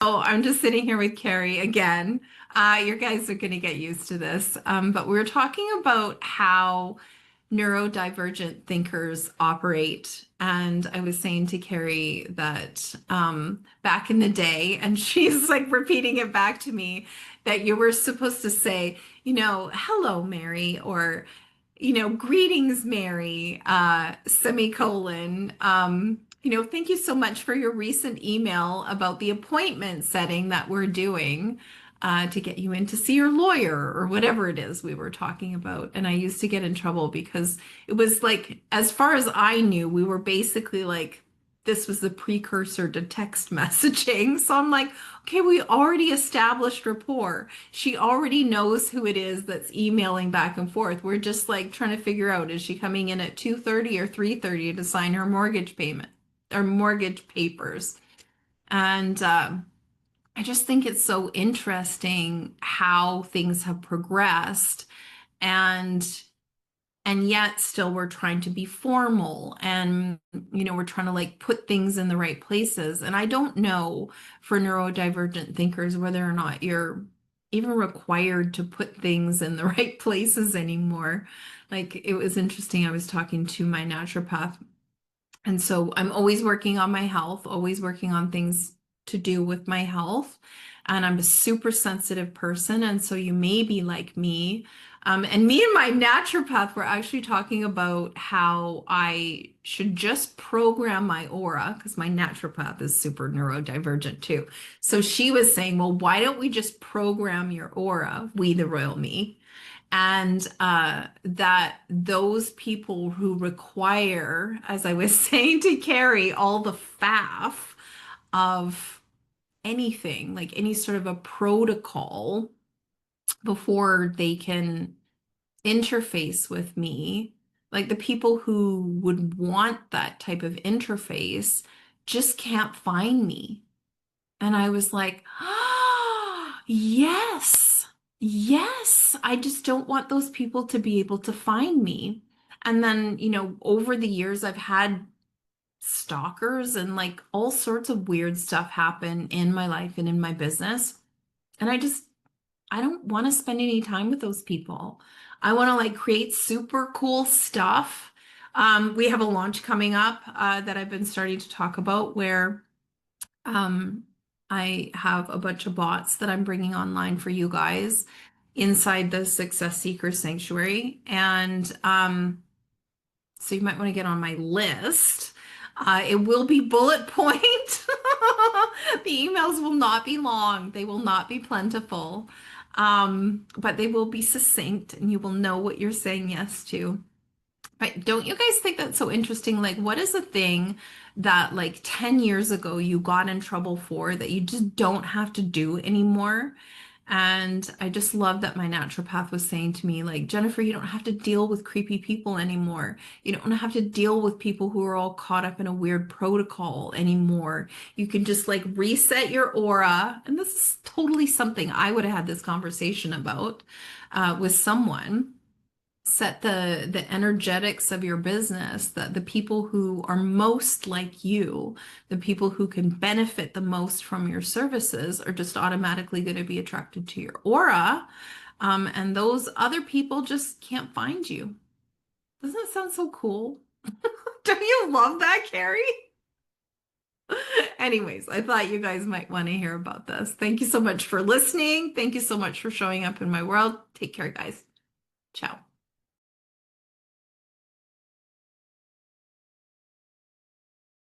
Oh, I'm just sitting here with Carrie again. You guys are going to get used to this. But we were talking about how neurodivergent thinkers operate. And I was saying to Carrie that back in the day, and she's like repeating it back to me, that you were supposed to say, hello, Mary, or, greetings, Mary, semicolon. Thank you so much for your recent email about the appointment setting that we're doing to get you in to see your lawyer or whatever it is we were talking about. And I used to get in trouble because it was like, as far as I knew, we were basically like, this was the precursor to text messaging. So I'm like, okay, we already established rapport. She already knows who it is that's emailing back and forth. We're just like trying to figure out, is she coming in at 2:30 or 3:30 to sign her mortgage payment or mortgage papers? And I just think it's so interesting how things have progressed and yet still we're trying to be formal and we're trying to like put things in the right places. And I don't know for neurodivergent thinkers whether or not you're even required to put things in the right places anymore. Like it was interesting. I was talking to my naturopath, and so I'm always working on my health, always working on things to do with my health. And I'm a super sensitive person. And so you may be like me. And me and my naturopath were actually talking about how I should just program my aura because my naturopath is super neurodivergent too. So she was saying, well, why don't we just program your aura, we the royal me? And that those people who require, as I was saying to Carrie, all the faff of anything, like any sort of a protocol before they can interface with me, like the people who would want that type of interface just can't find me. And I was like, ah, yes, yes. I just don't want those people to be able to find me. And then, over the years, I've had stalkers and like all sorts of weird stuff happen in my life and in my business. And I don't want to spend any time with those people. I want to like create super cool stuff. We have a launch coming up that I've been starting to talk about where um, I have a bunch of bots that I'm bringing online for you guys inside the Success Seeker Sanctuary. And so you might want to get on my list. It will be bullet point. The emails will not be long. They will not be plentiful. But they will be succinct and you will know what you're saying yes to. But don't you guys think that's so interesting? Like, what is a thing that like 10 years ago you got in trouble for that you just don't have to do anymore? And I just love that my naturopath was saying to me, like, Jennifer, you don't have to deal with creepy people anymore. You don't have to deal with people who are all caught up in a weird protocol anymore. You can just like reset your aura. And this is totally something I would have had this conversation about with someone. Set the energetics of your business, that the people who are most like you, the people who can benefit the most from your services are just automatically going to be attracted to your aura. And those other people just can't find you. Doesn't that sound so cool? Don't you love that, Carrie? Anyways, I thought you guys might want to hear about this. Thank you so much for listening. Thank you so much for showing up in my world. Take care, guys. Ciao.